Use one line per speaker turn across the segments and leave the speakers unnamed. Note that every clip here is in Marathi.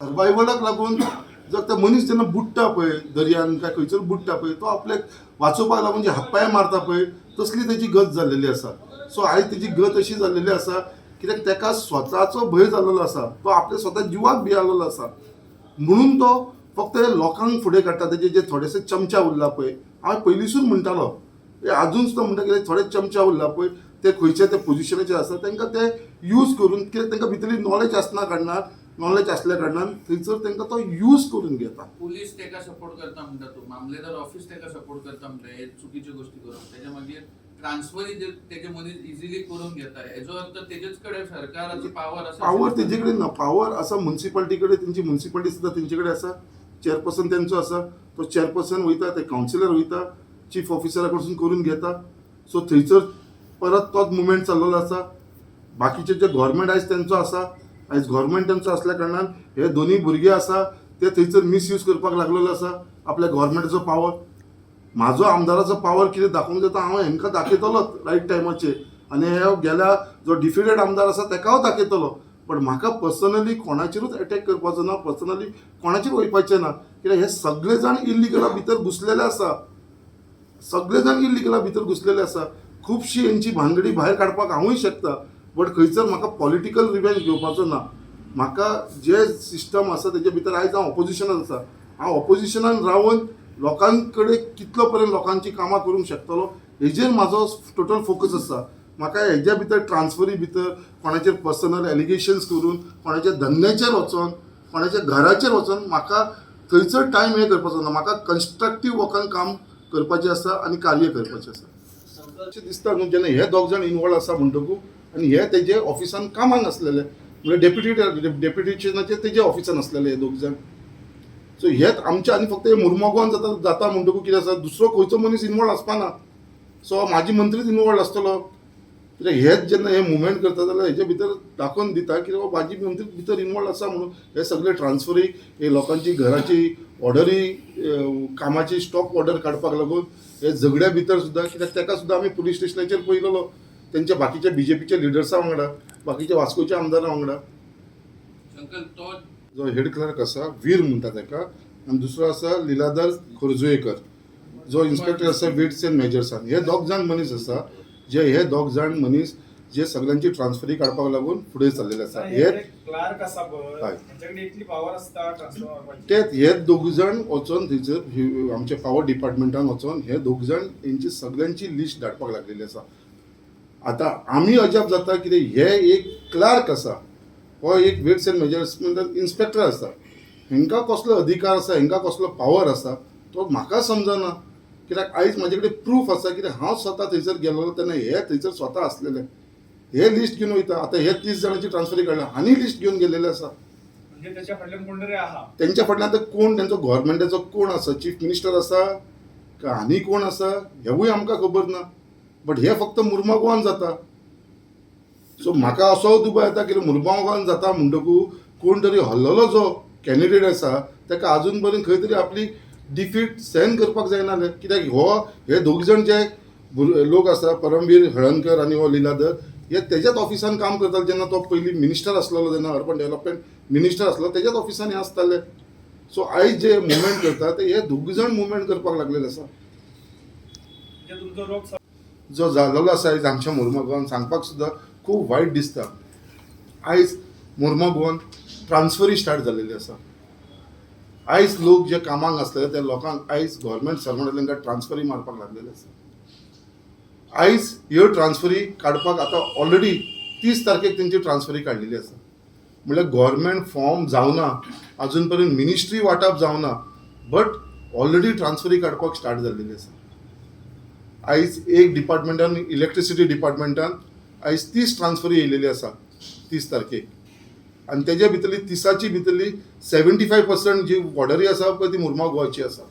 सर्वायवलाक लागून जर तो मनीस जेन्ना बुडटा पळय दर्यान काय खंयसर बुडटा पळय तो आपल्याक वाचोवपाक लागून जे हातपांय मारता पळय तसली तेजी गत जाल्लेली आसा. सो आयज तेजी गत अशी जाल्लेली आसा कित्याक ताका स्वताचो भंय जाल्लो आसा. तो आपल्या स्वता जिवाक भियालेलो आसा. म्हणून तो फक्त लोकांक फुडें काडटा. तेजे जे थोडेसे चमचा उरला पळय, हांव पयलींसून म्हणटालो, आजून सुद्दां म्हणटा कितें थोडे चमचा उरला पळय ते खंयचे ते पोजिशनाचेर आसा तांकां ते यूज करून कित्याक तांकां भितरली नॉलेज आसना कारणान नॉलेज असल्या कारणान थंयसर तांकां तो यूज करून घेता.
पोलीस तेका सपोर्ट करता म्हणटा तूं, मामलेदार ऑफिस तेका सपोर्ट करता म्हणटा हे चुकीच्यो गोष्टी करून तेच्या मागीर ट्रान्सफरय तेजे मनीस इजिली करून घेता. हेजो अर्थ तेजेच कडेन सरकाराची पावर आसा.
पावर तेजे कडेन ना. पावर आसा म्युन्सिपालिटी कडेन. तेंची म्युन्सिपालिटी सुद्दां तेंचे कडेन आसा. चेअरपर्सन तेंचो आसा. तो चेअरपर्सन वयता, ते कावन्सिलर वयता, चीफ ऑफिसरा कडसून करून घेता. सो थंयसर परत तोच मुवमेंट चाललेलो आसा. बाकीचे जे गव्हर्मेंट आयज तेंचो आसा. आयज गव्हर्मेंट तेंचो असल्या कारणान हे दोन्ही भुरगे आसा ते थंयसर मिसयूज करपाक लागलेलो आसा आपल्या गव्हर्मेंटाचो पावर. म्हाजो आमदाराचो पावर कितें दाखोवंक जाता हांव हेंकां दाखयतलोच रायट टायमाचेर. आनी हे गेल्या जो डिफिटेड आमदार आसा ताका हांव दाखयतलो. पण म्हाका पर्सनली कोणाचेरूच अटॅक करपाचो ना. पर्सनली कोणाचेर वयपाचें ना. कित्याक हे सगळे जाण इल्लिगला भितर घुसलेले आसा. सगळे जाण इल्लिगला भितर घुसलेले आसा. खुबशी हेंची भानगडी भायर काडपाक हांवूय शकता. बट खंयसर म्हाका पॉलिटिकल रिवेंज घेवपाचो ना. म्हाका जे सिस्टम आसा तेजे भितर आयज हांव ऑपोजिशनान आसा. हांव ऑपोजिशनान रावन लोकां कडेन कितलो पर्यंत लोकांची कामां करूंक शकतलो हेजेर म्हाजो टोटल फोकस आसा. म्हाका हेज्या भितर ट्रान्सफरी भितर कोणाचेर पर्सनल एलिगेशन्स करून कोणाच्या धंद्याचेर वचोन कोणाच्या घराचेर वचोन म्हाका थंयसर टायम हे करपाचो ना. म्हाका कन्स्ट्रक्टीव वर्कान काम करपाचें आसा आनी कार्य करपाचें आसा. अशें दिसता न्हू जेन्ना हे दोग जाण इनवॉल्व आसा म्हणटकूच आनी हे तेजे ऑफिसान कामाक आसलेले म्हणजे डेप्युटेशनाचे तेजे ऑफिसान आसलेले हे दोग जाण. सो हेच आमचे आनी फक्त हे मुर्मगांवान जाता म्हणटकूच कितें आसा दुसरो खंयचो मनीस इनवॉल्व आसपाना. सो माजी मंत्रीच इनवॉल्व आसतलो. कित्याक हेच जेन्ना हे मुवमेंट करता जाल्यार हेजे भितर दाखोवन दिता की माजी मंत्री भितर इनवॉल्व आसा म्हणून हे सगळे ट्रान्सफरी हे लोकांची घराची ऑर्डरी कामाची स्टॉप ऑर्डर काडपाक लागून हे झगड्या भितर सुद्दां कित्याक ताका सुद्दां आमी पुलीस स्टेशनाचेर पळयलेलो तेंच्या बाकीच्या बीजेपीच्या लिडर्सा वांगडा बाकीच्या वास्कोच्या आमदारा वांगडा.
तो
जो हेड क्लर्क आसा वीर म्हणटा ताका आनी दुसरो आसा लिलाधर खोर्जुयेकर जो इन्स्पेक्टर आसा वेट्स एंड मेजर्सान. हे दोग जाण मनीस आसा जे हे दोग जाण मनीस जे सगळ्यांची ट्रान्सफरी काडपाक लागून फुडें चाललेले आसा. हे
क्लार्क आसा पळय तांच्याकडे इतली पावर आसता ट्रान्सफर करपाची.
तेच हे दोग जाण वचोन थंयसर आमच्या पावर डिपार्टमेंटान वचोन हे दोग जाण हेंची सगळ्यांची लिस्ट धाडपाक लागलेली आसा. आतां आमी अजाप जाता कितें हे एक क्लार्क आसा हो एक वेट्स एंड मेजर्समेंटान इन्स्पेक्टर आसा. हेंकां कसलो अधिकार आसा हेंकां कसलो पावर आसा तो म्हाका समजना. कित्याक आयज म्हाजे कडेन प्रूफ आसा कित्याक हांव स्वता थंयसर गेलोलो तेन्ना हे थंयसर स्वता आसलेले. हे लिस्ट घेवन वयता. आतां हे 30 जाणांची ट्रान्सफरी काडला आनी लिस्ट घेवन गेलेले आसा.
म्हणजे त्याच्या फाटल्यान कोण तरी आहा.
तेंच्या फाटल्यान आतां कोण तेंचो गव्हर्मेंटाचो कोण आसा चीफ मिनिस्टर आसा काय आनी कोण आसा हेवूय आमकां खबर ना. बट हे फक्त मुर्मगांवान जाता. सो म्हाका असो दुबाव येता की मुर्मगांवान जाता म्हणटकूच कोण तरी हल्लोलो जो कॅन्डिडेट आसा ताका आजून पर्यंत खंय तरी आपली डिफीट सहन करपाक जायनाले. कित्याक हे दोग जाण जे लोक आसा परमवीर हळर्णकर आनी हो लिलाधर हे तेज्याच ऑफिसान काम करताले जेन्ना तो पयलीं मिनिस्टर आसलेलो जेन्ना अर्बन डेव्हलपमेंट मिनिस्टर आसलो तेज्याच ऑफिसान हे आसताले. सो आयज जे मुवमेंट करता ते हे दोग जाण मुवमेंट करपाक लागलेले आसा.
म्हणजे तुमचो रोग
जो जाल्लो आसा आयज आमच्या मुर्मगांवान सांगपाक सुद्दां खूब वायट दिसता. आयज मुर्मगांवान ट्रान्सफरी स्टार्ट जाल्लेली आसा. आयज लोक जे कामाक आसले त्या लोकांक आयज गव्हर्मेंट सर्वंट तांकां ट्रान्सफरी मारपाक लागलेले आसा. आयज ह्यो ट्रान्सफरी काडपाक आतां ऑलरेडी 30 तारखेक तेंची ट्रान्सफरी काडलेली आसा. म्हणल्यार गव्हर्मेंट फॉर्म जावना अजून पर्यंत मिनिस्ट्री वांटप जावना बट ऑलरेडी ट्रान्सफरी काडपाक स्टार्ट जाल्लेली आसा. आयज एक डिपार्टमेंटान इलेक्ट्रिसिटी डिपार्टमेंटान आयज 30 ट्रान्सफरी येयलेली आसा 30 तारखेक. आनी तेजे भितरली 30ची भितरली 75% जी ऑर्डरी आसा पळय ती मुर्मगांवाची आसा.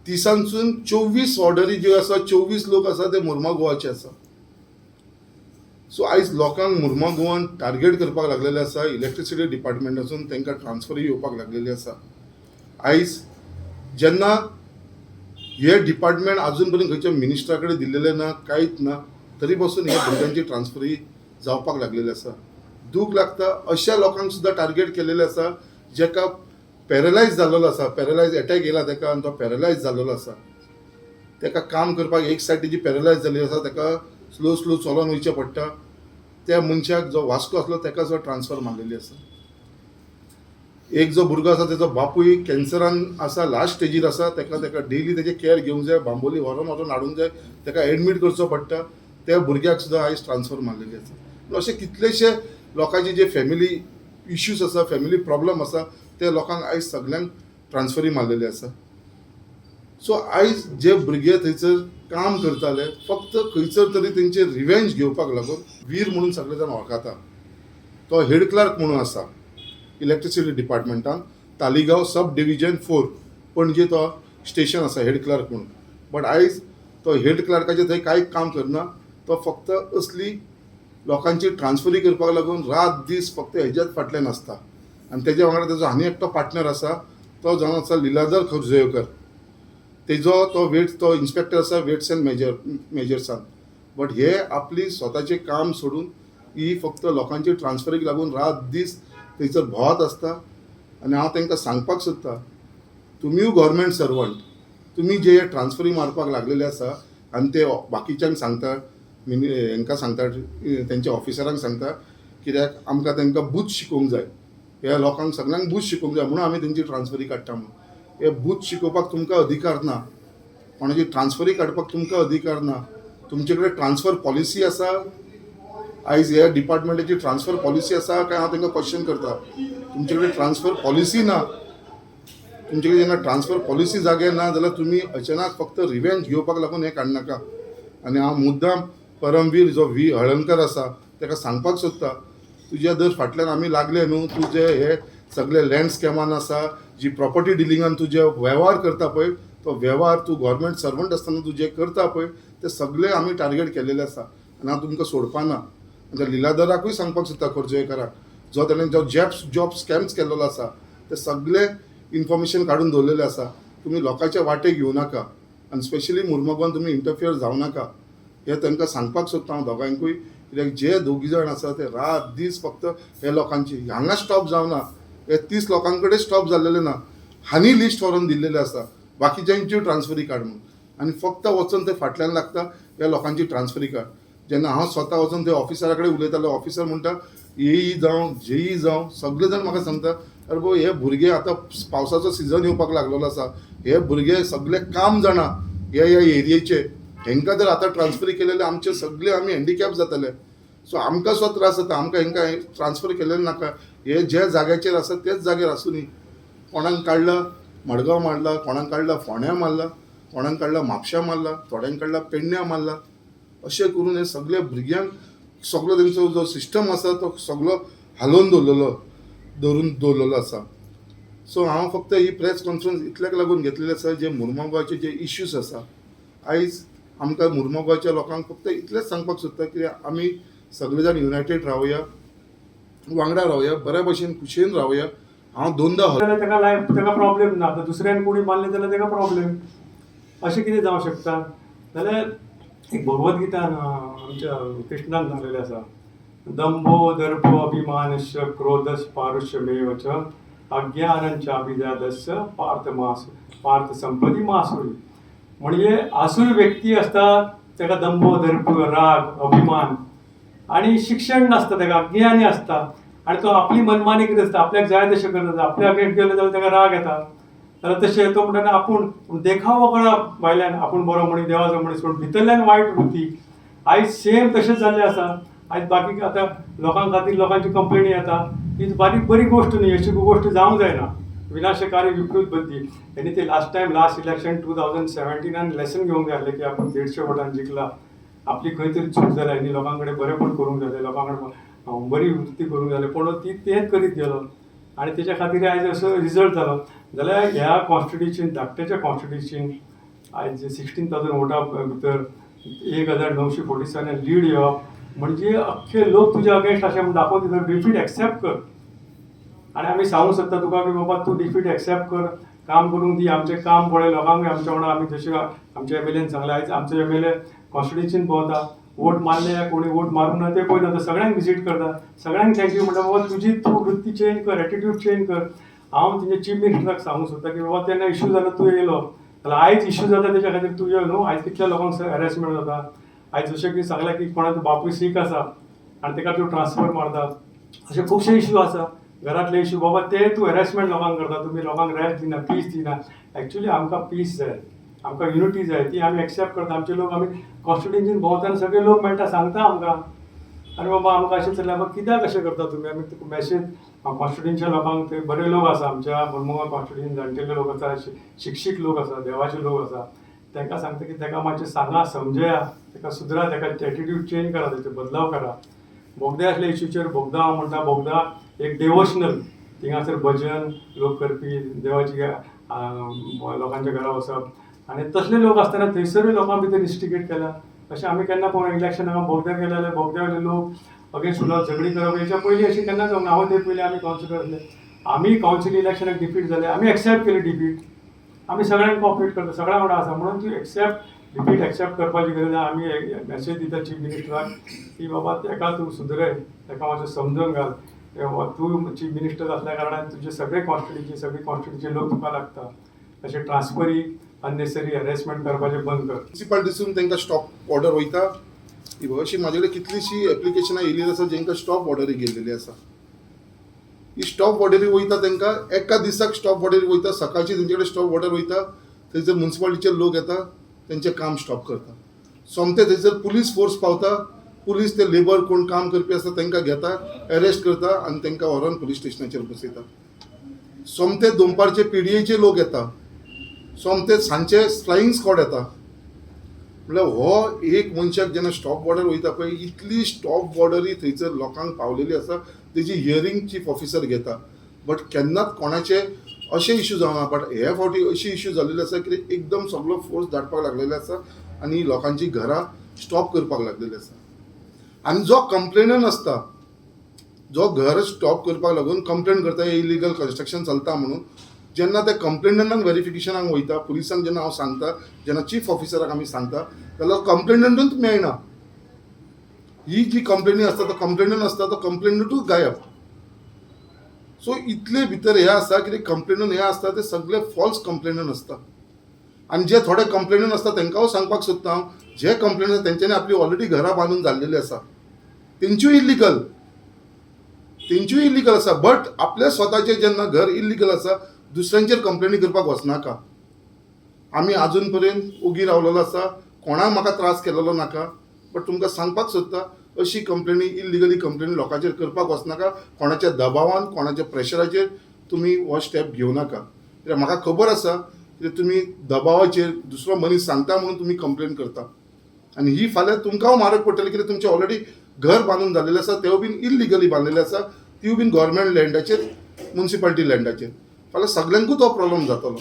30सून 24 ऑर्डरी ज्यो आसा 24 लोक आसा ते मुर्मगांवाचे आसा. सो आयज लोकांक मुर्मगांवान टार्गेट करपाक लागलेले आसा. इलेक्ट्रिसिटी डिपार्टमेंटासून तांकां ट्रान्सफरी येवपाक लागलेली आसा. आयज जेन्ना हे डिपार्टमेंट अजून पर्यंत खंयच्या मिनिस्टरा कडेन दिल्लेले ना कांयच ना तरी पासून हे भुरग्यांची ट्रान्सफरी जावपाक लागलेली आसा. दूख लागता अशा लोकांक सुद्दां टार्गेट केलेले आसा जेका पॅरलायज जाल्लो आसा, पॅरलायज अटॅक येयला ताका आनी तो पॅरलायज जाल्लो आसा. ताका काम करपाक एक सायड तेजी पॅरलायज जाल्ली आसा, ताका स्लो स्लो चलोन वयचें पडटा. त्या मनशाक जो वास्को आसलो ताका जो ट्रान्सफर मारलेली आसा. एक जो भुरगो आसा तेजो बापूय कॅन्सरान आसा, लास्ट स्टेजीर आसा, ताका डेली तेजे केअर घेवंक जाय, बांबोली व्हरून हाडूंक जाय, ताका एडमीट करचो पडटा. त्या भुरग्याक सुद्दां आयज ट्रान्सफर मारलेली आसा. अशे कितलेशे लोकांचे जे फॅमिली इश्यूज आसा, फॅमिली प्रॉब्लम आसा, त्या लोकांक आयज सगळ्यांक ट्रान्सफरी मारलेली आसा. सो आयज जे भुरगे थंयसर काम करताले फक्त खंयसर तरी तेंचे रिवेंज घेवपाक लागून वीर म्हणून सगळे जाण वळखता. तो हेड क्लार्क म्हणून आसा इलेक्ट्रिसिटी डिपार्टमेंटान, तालिगांव सब डिविजन 4 पणजे तो स्टेशन आसा हेड क्लार्क म्हणून. बट आयज तो हेड क्लार्काचे थंय कांय काम करना. तो फक्त असली लोकांची ट्रान्सफरी करपाक लागून रात दीस फक्त हेज्याच फाटल्यान आसता. आनी तेज्या वांगडा तेजो आनी एकटो पार्टनर आसा, तो जावन आसा लिलाधर खर्जयेकर. तो इन्स्पेक्टर आसा वेट्स एंड मेजर्सान. बट हे आपली स्वताचें काम सोडून ही फक्त लोकांची ट्रान्सफरीक लागून रात दीस थंयसर भोंवत आसता. आनी हांव तांकां सांगपाक सोदतां, तुमीय गव्हर्मेंट सर्वंट, तुमी जे ट्रान्सफरी मारपाक लागलेले आसा आनी ते बाकीच्यांक सांगता, हांकां सांगता, तेंच्या ऑफिसरांक सांगता, कित्याक आमकां तांकां बूथ शिकोवंक जाय, ह्या लोकांक सगळ्यांक बूथ शिकोवंक जाय म्हणून आमी तेंची ट्रान्सफरी काडटा म्हणून. हे बूथ शिकोवपाक तुमकां अधिकार ना, कोणाची ट्रान्सफरी काडपाक तुमकां अधिकार ना. तुमचे कडेन ट्रान्सफर पॉलिसी आसा? आयज ह्या डिपार्टमेंटाची ट्रान्सफर पॉलिसी आसा काय हांव तांकां क्वेश्चन करता. तुमचे कडेन ट्रान्सफर पॉलिसी ना. तुमचे कडेन जेन्ना ट्रान्सफर पॉलिसी जागे ना जाल्यार तुमी अचानक फक्त रिवेंज घेवपाक लागून हें काडनाका. आनी हांव मुद्दाम परमवीर जो व्ही हळर्णकर आसा ताका सांगपाक सोदता, तुज्या दर फाटल्यान आमी लागले न्हू, तुजे हे सगळे लँड स्कॅमान आसा, जी प्रॉपर्टी डिलिंगान तुजे वेव्हार करता पळय, तो वेव्हार तूं गव्हर्मेंट सर्वंट आसतना तूं जे करता पळय ते सगळे आमी टार्गेट केलेले आसा. आनी हांव तुमकां सोडपाना. त्या लिलाधराकूय सांगपाक सोदता खर्जयेकाराक, जो ताणें जो जॉब स्कॅम्स केल्लो आसा ते सगळे इन्फॉर्मेशन काडून दवरलेले आसा. तुमी लोकांचे वाटे घेवं नाका आनी स्पेशली मुर्मुगांवान तुमी इंटरफियर जावं नाका. हे तांकां सांगपाक सोदता हांव दोगांयकूय, कित्याक जे दोगी जाण आसा ते रात दीस फक्त हे लोकांची हांगा स्टॉप जावना. हे 30 लोकां कडेन स्टॉप जाल्लेले ना, हानी लिस्ट व्हरून दिल्लेले आसा बाकीच्यांची ट्रान्सफरी काड म्हणून. आनी फक्त वचून ते फाटल्यान लागता ह्या लोकांची ट्रान्सफरी काड. जेन्ना हांव स्वता वचून ते ऑफिसरा कडेन उलयतालो, ऑफिसर म्हणटा येई जावं जेई जावं सगळे जाण म्हाका सांगता, अरे भाऊ हे भुरगे आतां पावसाचो सिजन येवपाक लागलेलो आसा, हे भुरगे सगळे काम जाणा ह्या एरियेचे, हेंकां जर आतां ट्रान्सफरी केलेले आमचे सगळे आमी हँडिकॅप जातले. सो आमकां सुद्दां त्रास जाता, आमकां हेंकां ट्रान्सफर केलेले नाका. हे जे जाग्याचेर आसा तेच जाग्यार आसूं न्ही. कोणाक काडला मडगांव मारला, कोणाक काडला फोंड्या मारला, कोणाक काडला म्हापशा मारला, थोड्यांक काडला पेडण्या मारला. अशें करून हे सगळे भुरग्यांक सगळो तेंचो जो सिस्टम आसा तो सगळो हालोवन दवरलेलो आसा. सो हांव फक्त ही प्रेस कॉन्फरन्स इतल्याक लागून घेतलेली आसा, जे मुर्मुगांवचे जे इश्यूज आसा आयज आमकां मुर्मुगांवच्या लोकांक फक्त इतलेंच सांगपाक सोदता की आमी सगळे जाण युनायटेड रावया, वांगडा रावया, बऱ्या भशेन खुशयेन रावया. हांव दोनदा
ताका प्रॉब्लेम ना. दुसऱ्यान कोणी मारले जाल्यार ताका प्रॉब्लेम. अशें कितें जावं शकता? जाल्यार एक भगवद्गीतान आमच्या कृष्णान सांगलेलें आसा, दंभो दर्पो अभिमानस्य क्रोधस पारुष्यमेव च अज्ञानंचाभिजातस्य पार्थ संपदी मासुरी. म्हणजे आसुरी व्यक्ती असता ताका दंभो दर्प राग अभिमान आणि शिक्षण नसता, ताका अज्ञानी असता आणि तो आपली मनमानी करीत असता, आपल्याक जाय तशें करता. आपल्या अगेन्स्ट गेलो जाल्यार ताका राग येता. जाल्यार तशें तो म्हणटा आपूण देखावो कळा भायल्यान आपूण बरो मनीस देवाचो मनीस पूण भितरल्यान वायट वृत्ती. आयज सेम तशेंच जाल्लें आसा. आयज बाकी आतां लोकां खातीर लोकांची कंप्लेनी येता, ही बारीक बरी गोश्ट न्ही, अशी गोश्ट जावंक जायना. विनाशकारी विपरीत बुद्धी. त्यांनी ते लास्ट इलेक्शन 2017 लेसन घेवंक जाय आसलें की आपण 150 वोटान जिखला, आपली खंय तरी चूक जाल्या, आनी लोकां कडेन बरेंपण करूंक जाय, लोकां कडेन बरी वृत्ती करूंक जाय, पूण तेंच करीत गेलो आनी तेच्या खातीर आयज असो रिजल्ट जालो. जाल्यार ह्या कॉन्स्टिट्युशन धाकट्याच्या कॉन्स्टिट्युशन आयज 16,000 वोटां भितर 1947 लीड येवप म्हणजे अख्खे लोक तुज्या अगेन्स्ट अशें दाखोवन दिता, डिफीट एक्सेप्ट कर. आनी आमी सांगूंक सोदता तुका की बाबा तूं डिफीट एक्सेप्ट कर, काम करूंक दी, आमचें काम पळय लोकांक आमच्या वांगडा. आमी जशें आमच्या MLAन सांगलें, आयज आमचो MLA कॉन्स्टिट्युशन भोंवता, वोट मारले कोणी वोट मारूं ना ते पळयता तो सगळ्यांक विजीट करता, सगळ्यांक थँक्यू म्हणटा बाबा तुजी तूं वृत्ती चेंज कर, एटिट्यूड चेंज कर. हांव तुजे चीफ मिनिस्टराक सांगूंक सोदता की बाबा तेन्ना इश्यू जालो तूं येयलो जाल्यार आयज इश्यू जाता तेच्या खातीर तूं यो न्हू. आयज कितल्या लोकांक हॅरेसमेंट जाता. आयज जशें की सांगलां की कोणाचो बापूय सीक आसा आनी ताका तूं ट्रान्सफर मारता, अशे खुबशे इश्यू आसा. घरातले इश्यू बाबा ते तूं हॅरेसमेंट लोकांक करता, तुमी लोकांक रेस्ट दिना, पीस दिना. एक्चुअली आमकां पीस जाय, आमकां युनिटी जाय, ती आमी एक्सेप्ट करता. आमचे लोक आमी कॉन्स्टिट्युन्सीन भोंवतना सगळे लोक मेळटा सांगता आमकां आनी बाबा आमकां अशें चल्लें बाबा कित्याक अशें करता तुमी. आमी तुका मॅसेज कॉन्स्टिट्युन्सीच्या लोकांक ते बरे लोक आसा आमच्या मुर्मुगांव कॉन्स्टिट्युन्सीन, जाणटेले लोक आसा, शिक्षीत लोक आसा, देवाचे लोक आसा. तांकां सांगता की ताका मातशें सांगा, समजया, ताका सुदरा, ताका एटिट्यूड चेंज करा, ताचे बदलाव करा. बोगदे असल्या इश्यूचेर बोगदा हांव म्हणटा बोगदा एक डिवोशनल, थिंगासर भजन लोक करपी, देवाची लोकांच्या घरा वचप आनी तसले लोक आसतना थंयसरूय लोकां भितर इन्स्टिगेट केला. अशें आमी केन्ना पळोवना. इलेक्शनाक बोगद्यार गेले जाल्यार बोगद्यावयले लोक अगेन्स्ट उलोवप, झगडी करप, हेच्या पयलीं अशें केन्ना जावंक ना. हांव ते पयलीं आमी कावन्सिलर आसले, आमी कावन्सिल इलेक्शनाक डिफीट जाले, आमी एक्सेप्ट केली डिफीट. आमी सगळ्यांक कॉपरेट करता, सगळ्यां वांगडा आसा म्हणून ती डिफीट एक्सेप्ट करपाची गरज आसा. आमी मॅसेज दिता चीफ मिनिस्टराक की बाबा ताका तूं सुदरय, ताका मातशें समजून घाल. तूं चीफ मिनिस्टर असल्या कारणान तुजे सगळे कॉन्स्टिट्युन्सीचे लोक तुका लागता. अशें ट्रान्सफरी अननेसरी हॅरेसमेंट करपाचें बंद कर.
म्युनिसिपालिटीसून तांकां स्टॉप ऑर्डर वयता. अशी म्हाजे कडेन कितलींशीं एप्लिकेशनां येयलीं आसा जेंकां स्टॉप ऑर्डरी गेल्लेली आसा. ही स्टॉप ऑर्डरी वयता तांकां एका दिसाक स्टॉप ऑर्डरी वयता. सकाळची तेंचे कडेन स्टॉप ऑर्डर वयता, थंयसर म्युनिसिपालिटीचे लोक येता, तेंचें काम स्टॉप करता. सोमते थंयसर पुलीस फोर्स पावता, पुलीस ते लेबर कोण काम करपी आसता तांकां घेता, अरेस्ट करता आनी तांकां व्हरोन पुलीस स्टेशनाचेर बसयता. सोमते दोनपारचे पीडीएचे लोक येता, सोमते सांजचे फ्लायींग स्क्वॉड येता. म्हळ्यार हो एक मनशाक जेन्ना स्टॉप ऑर्डर वयता पळय, इतली स्टॉप ऑर्डरी थंयसर लोकांक पावलेली आसा, तेजी हियरींग चीफ ऑफिसर घेता. बट केन्नाच कोणाचे अशे इश्यू जावना. बट हे फावटी अशी इश्यू जाल्लेली आसा की एकदम सगळो फोर्स धाडपाक लागलेले आसा आनी लोकांची घरां स्टॉप करपाक लागलेली आसा. आनी जो कंप्लेनंट आसता, जो घर स्टॉप करपाक लागून कंप्लेन करता हे इलिगल कन्स्ट्रक्शन चलता म्हणून, जेन्ना ते कंप्लेनंटांक व्हेरिफिकेशनाक वयता, पुलिसांक जेन्ना हांव सांगता, जेन्ना चीफ ऑफिसराक आमी सांगता, जाल्यार कंप्लेनंटूच मेळना. ही जी कंप्लेनी आसता, तो कंप्लेनंट आसता, तो कंप्लेनंटूच गायब. सो इतले भितर हे आसा की कंप्लेनंट हे आसता ते सगळे फॉल्स कंप्लेनंट आसता. आनी जे थोडे कंप्लेनंट आसता तांकां सांगपाक सोदता हांव, जे कंप्लेनंट तेंच्यांनी आपली ऑलरेडी घरां बांदून जाल्लेली आसा, तेंच्यूय इल्लिगल आसा. बट आपल्या स्वताचें जेन्ना घर इल्लिगल आसा, दुसऱ्यांचेर कंप्लेनी करपाक वचनाका. आमी आजून पर्यंत ओगी रावलेलो आसा, कोणाक म्हाका त्रास केलेलो नाका. बट तुमकां सांगपाक सोदता, अशी कंप्लेनी इल्लिगली कंप्लेनी लोकांचेर करपाक वचनाका. कोणाच्या दबावान, कोणाच्या प्रेशराचेर तुमी हो स्टेप घेवं नाका. कित्याक म्हाका खबर आसा की तुमी दबावाचेर दुसरो मनीस सांगता म्हणून तुमी कंप्लेन करता आनी ही फाल्यां तुमकां म्हारग पडटली. कित्याक तुमचें ऑलरेडी घर बांदून जाल्लेलें आसा, तेवूय बीन इल्लिगली बांदलेलें आसा, तीवूय बीन गव्हर्मेंट लँडाचेर, म्युनिसिपालिटी लँडाचेर. फाल्यां सगळ्यांकूच हो प्रॉब्लेम जातलो.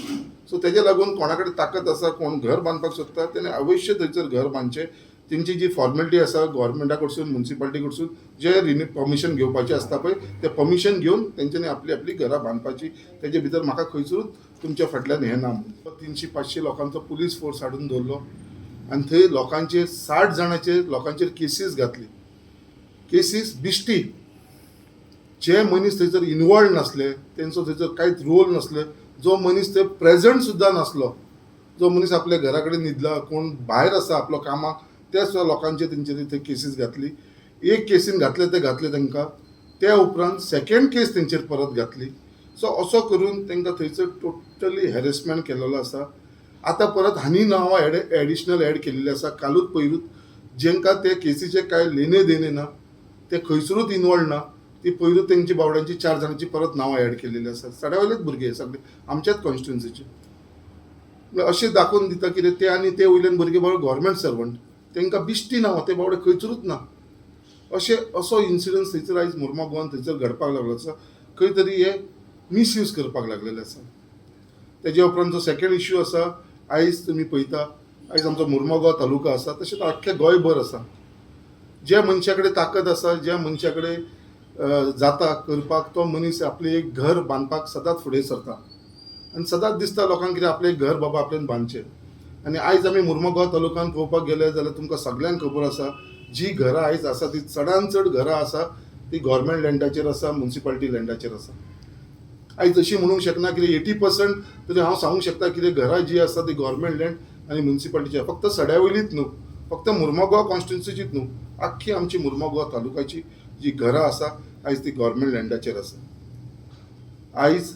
सो तेजे लागून कोणा कडेन ताकद आसा, कोण घर बांदपाक सोदता, तेणें अवश्य थंयसर घर बांदचें. तेंची जी फॉर्मेलिटी आसा गव्हर्मेंटा कडसून, म्युनिसिपालिटी कडसून जे परमिशन घेवपाचें आसता पळय, तें परमिशन घेवन तेंच्यांनी आपली घरां बांदपाची. तेजे भितर म्हाका खंयसरूच तुमच्या फाटल्यान हें ना. 300-500 लोकांचो पुलीस फोर्स हाडून दवरलो आनी थंय लोकांचेर 60 जाणांचेर लोकांचेर केसीस घातली. केसीस बिश्टी. जे मनीस थंयसर इनवॉल्ड नासले, तेंचो थंयसर कांयच रोल नासले, जो मनीस थंय प्रेझंट सुद्दां नासलो, जो मनीस आपल्या घरा कडेन न्हिदला, कोण भायर आसा आपलो कामाक, त्या सुद्दां लोकांचेर तेंचेर थंय केसीस घातली. एक केसीन घातले तांकां, त्या उपरांत सेकंड केस तेंचेर परत घातली. सो असो करून तांकां थंयसर टोटली हॅरेसमेंट केलेलो आसा. आतां परत हानी नांवां एडिशनल एड केल्लीं आसा कालूच पयरूच, जेंकां ते केसीचे कांय लेने देने ना, ते खंयसरूच इनवॉल्ड ना. ती पयरूच तेंची बावड्यांची 4 जाणांची परत नांवां एड केल्लीं आसा. सड्यावयलेच भुरगे सगळे आमच्याच कॉन्स्टिट्युन्सीचे. अशें दाखोवन दिता कितें ते आनी ते वयल्यान भुरगे बाबडे गव्हर्मेंट सर्वंट, तांकां बिश्टी नांवां, ते बावडे खंयसरूच ना. असो इन्सिडन्स थंयसर आयज मुर्मा गोवान थंयसर घडपाक लागलो आसा. खंय तरी हे मिसयूज करपाक लागलेले आसा. तेजे उपरांत जो सेकंड इश्यू आसा, आयज तुमी पळयता, आयज आमचो मुर्मुगांव तालुका आसा, तशेंच आख्खे गोंयभर आसा. ज्या मनशा कडेन ताकद आसा, ज्या मनशा कडेन जाता करपाक, तो मनीस आपलें एक घर बांदपाक सदांच फुडें सरता आनी सदांच दिसता लोकांक कितें आपलें घर बाबा आपल्यान बांदचें. आनी आयज आमी मुर्मुगांव तालुक्यान पळोवपाक गेले जाल्यार तुमकां सगळ्यांक खबर आसा, जी घरां आयज आसा ती चडांत चड घरां आसा ती गव्हर्मेंट लँडाचेर आसा, म्युन्सिपाल्टी लँडाचेर आसा. आयज अशी म्हणूंक शकना कितें 80% तरी हांव सांगूंक शकता कितें घरां जी आसा ती गव्हर्मेंट लँड आनी म्युन्सिपाल्टीची आसा. फक्त सड्यावयलीच न्हू, फक्त मुर्मुगांव कॉन्स्टिट्युन्सीचीच न्हू, आख्खी आमची मुर्मुगांव तालुकाची जी घरां आसा आयज ती गव्हर्मेंट लँडाचेर आसा. आयज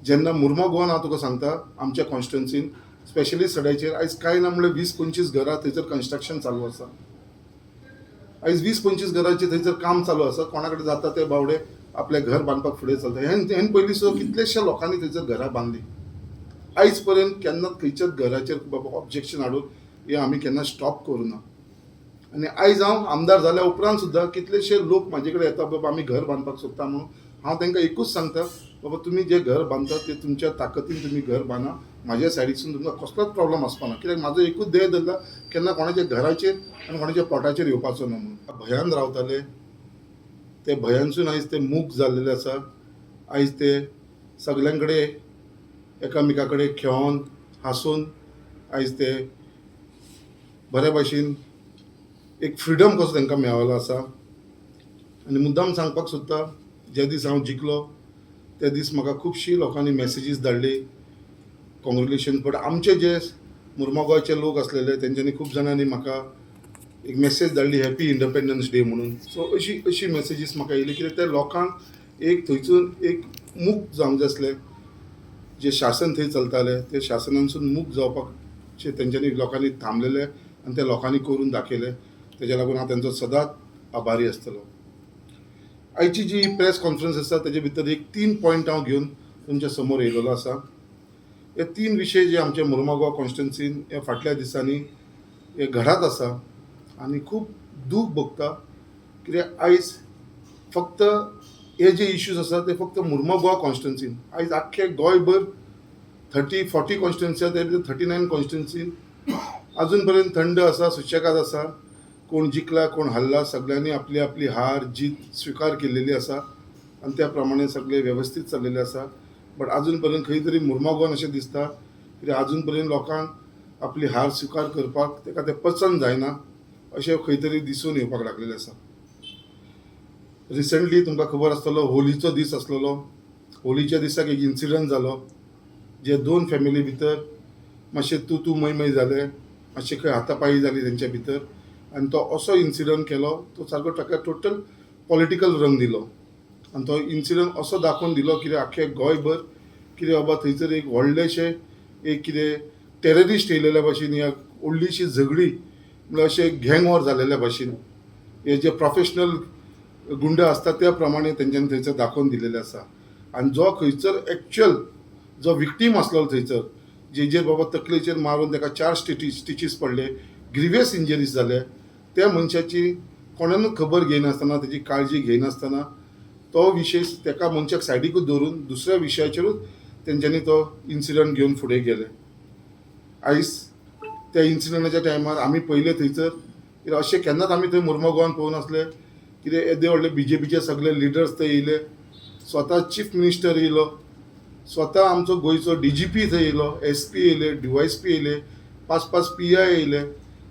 जेन्ना मुर्मुगांवान हांव तुका सांगता आमच्या कॉन्स्टिट्युन्सीन स्पेशली सड्याचेर आयज कांय ना म्हणल्यार 20-25 घरां थंयसर कन्स्ट्रक्शन चालू आसा. आयज 20-25 घरांचे थंयसर काम चालू आसा. कोणा कडेन जाता ते बावडे आपलें घर बांदपाक फुडें चलता. हेन पयलीं सुद्दां कितलेशे लोकांनी थंयसर घरां बांदलीं. आयज पर्यंत केन्नाच खंयच्याच घराचेर बाबा ऑब्जेक्शन हाडून हे आमी केन्ना स्टॉप करूं ना. आनी आयज हांव आमदार जाल्या उपरांत सुद्दां कितलेशे लोक म्हाजे कडेन येता बाबा आमी घर बांदपाक सोदता म्हणून. हांव तांकां एकूच सांगता बाबा तुमी जे घर बांदता ते तुमच्या ताकतीन तुमी घर बांदा. म्हाज्या सायडीसून तुमकां कसलोच प्रॉब्लम आसपाना. कित्याक म्हाजो एकूच ध्येय धरला केन्ना कोणाच्या घराचेर आनी कोणाच्या पोटाचेर येवपाचो ना म्हणून. भंयान रावताले ते भंयानसून आयज ते मूक जाल्लेले आसा. आयज ते सगल्यां कडेन एकामेका कडेन खेळोन हांसून आयज ते बऱ्या भाशेन एक फ्रिडम कसो तांकां मेळ्ळो आसा. आनी मुद्दाम सांगपाक सोदता जे दीस हांव जिखलो ते दीस म्हाका खुबशीं लोकांनी मॅसेजीस धाडली कॉंग्रेच्युलेशन. बट आमचे जे मुर्मुगांवचे लोक आसलेले तेंच्यांनी खूब जाणांनी म्हाका एक मॅसेज धाडली हॅपी इंडिपेंडन्स डे म्हणून. सो अशी मॅसेजीस म्हाका येयली कित्याक त्या लोकांक एक थंयसून एक मूक जावंक जाय आसलें. जे शासन थंय चलतालें ते शासनानसून मूक जावपाक तेंच्यांनी लोकांनी थांबलेले आनी ते लोकांनी करून दाखयलें. तेज्या लागून हांव तेंचो सदांच आभारी आसतलो. आयची जी प्रेस कॉन्फरन्स आसा तेजे भितर एक 3 पॉयंट हांव घेवन तुमच्या समोर येयलेलो आसा. हे 3 विशय जे आमच्या मुर्मुगांव कॉन्स्टिट्युन्सीन हे फाटल्या दिसांनी हे घडत आसा आनी खूब दूख भोगता. कित्याक आयज फक्त हे जे इश्यूज आसा ते फक्त मुर्मुगांव कॉन्स्टिट्युन्सीन आयज आख्खे गोंयभर 30-40 कॉन्स्टिट्युन्सी आसा ते 39 कॉन्स्टिट्युन्सीन अजून पर्यंत थंड आसा, सुशेगाद आसा. कोण जिखला कोण हरला सगळ्यांनी आपली आपली हार जीत स्विकार केलेली आसा आनी त्या प्रमाणे सगळे व्यवस्थीत चल्लेले आसा. बट अजून पर्यंत खंय तरी मुर्मुगांवान अशें दिसता की अजून पर्यंत लोकांक आपली हार स्विकार करपाक ताका तें पसंद जायना अशें खंय तरी दिसून येवपाक लागलेलें आसा. रिसंटली तुमकां खबर आसतलो होलीचो दीस आसलेलो. होलीच्या दिसाक एक इन्सिडंट जालो जे 2 फॅमिली भितर मातशें तू मै जालें, मातशें खंय हातापायी जाली तेंच्या भितर आनी तो असो इन्सिडंट केलो तो सारको ताका टोटल पॉलिटिकल रंग दिलो. आनी तो इन्सिडंट असो दाखोवन दिलो कितें आख्खे गोंयभर कितें बाबा थंयसर एक व्हडलेशें एक कितें टेररिस्ट येयलेल्या भाशेन या व्हडलीशी झगडी म्हणल्यार अशें गँग वॉर जालेल्या भाशेन हे जे प्रोफेशनल गुंड आसता त्या प्रमाणे तेंच्यांनी थंयसर दाखोवन दिलेले आसा. आनी जो खंयसर एक्चुअल जो विक्टीम आसलो थंयसर जेजेर बाबा तकलेचेर मारून ताका 4 स्टिचीस पडले, ग्रिवियस इंजरीज जाले, त्या मनशाची कोणानूच खबर घेयनासतना तेजी काळजी घेयनासतना तो विशय तेका मनशाक सायडीकूच दवरून दुसऱ्या विशयाचेरूच तेंच्यांनी तो इन्सिडंट घेवन फुडें गेले. आयज त्या इन्सिडंटाच्या टायमार आमी पयले थंयसर कित्याक अशें केन्नाच आमी थंय मुर्मुगांवान पळोवन नासले. कितें येदे व्हडले BJPचे सगळे लिडर्स थंय येयले, स्वता चीफ मिनिस्टर येयलो, स्वता आमचो गोंयचो DGP थंय येयलो, SP येयले, DYSP येयले, 5 PI येयले,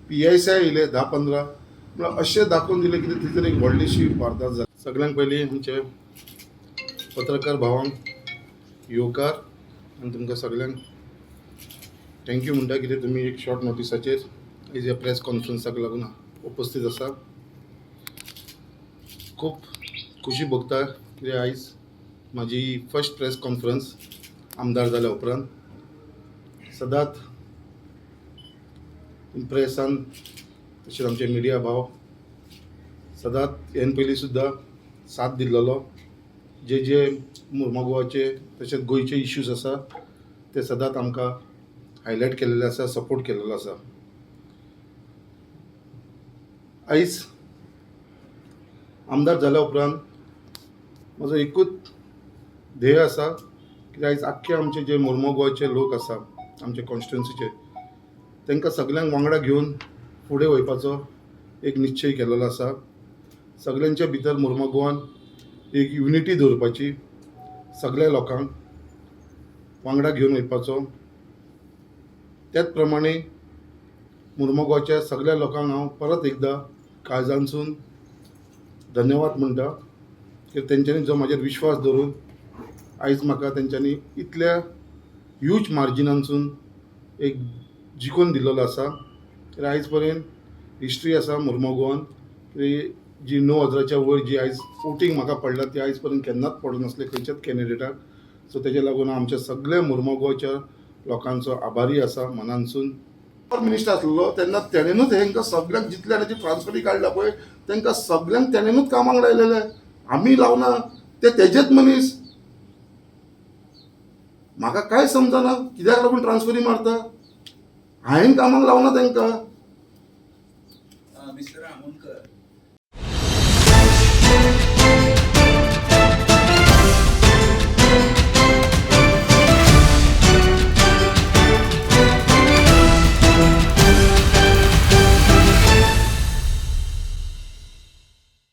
PSI येयले 10-15. म्हळ्यार अशें दाखोवन दिलें कितें थंयसर एक व्हडलीशी वारदात जाली. सगळ्यांक पयलीं आमचे पत्रकार भावांक येवकार आनी तुमकां सगळ्यांक थँक्यू म्हणटा कितें तुमी एक शॉर्ट नोटिसाचेर आयज ह्या प्रेस कॉन्फरन्साक लागून उपस्थित आसा. खूब खुशी भोगता कित्याक आयज म्हाजी फर्स्ट प्रेस कॉन्फरन्स आमदार जाल्या उपरांत. सदांच प्रेसान तशेंच आमचे मिडिया भाव सदांच हेन पयलीं सुद्दां साथ दिल्लो. जे मुर्मुगांवचे तशेंच गोंयचे इश्यूज आसा ते सदांच आमकां हायलायट केलेले आसा, सपोर्ट केलेलो आसा. आयज आमदार जाल्या उपरांत म्हजो एकूच ध्येय आसा की आयज आख्खे आमचे जे मुर्मुगांवचे लोक आसा आमचे कॉन्स्टिट्युन्सीचे तांकां सगळ्यांक वांगडा घेवन फुडें वयपाचो एक निश्चय केलेलो आसा. सगळ्यांच्या भितर मुर्मुगांवान एक युनिटी दवरपाची, सगळ्या लोकांक वांगडा घेवन वयपाचो. त्याच प्रमाणे मुर्मुगांवच्या सगळ्या लोकांक हांव परत एकदां काळजांसून धन्यवाद म्हणटा की तेंच्यांनी जो म्हाजेर विश्वास दवरून आयज म्हाका तेंच्यांनी इतल्या ह्यूज मार्जिनांसून एक जिखून दिल्लो आसा. तर आयज पर्यंत हिस्ट्री आसा मुर्मुगांवान की जी 9,000च्या वयर जी आयज वोटींग म्हाका पडला ती आयज पर्यंत केन्नाच पडूं नासले खंयच्याच कॅन्डिडेटाक. सो तेजे लागून हांव आमच्या सगळ्या मुर्मुगांवच्या लोकांचो आभारी आसा मनानसून. मिनिस्टर आसलो तेन्ना तेणेनूच हेंकां सगळ्यांक जितले आनी ट्रान्सफरी काडला पळय तेंकां सगळ्यांक तेणेनूच कामाक लायलेले. आमी लावना, ते तेजेच मनीस. म्हाका काय समजना कित्याक लागून ट्रान्सफरी मारता. हांवें कामाक लावना तेंकां.
मिस्टर हांव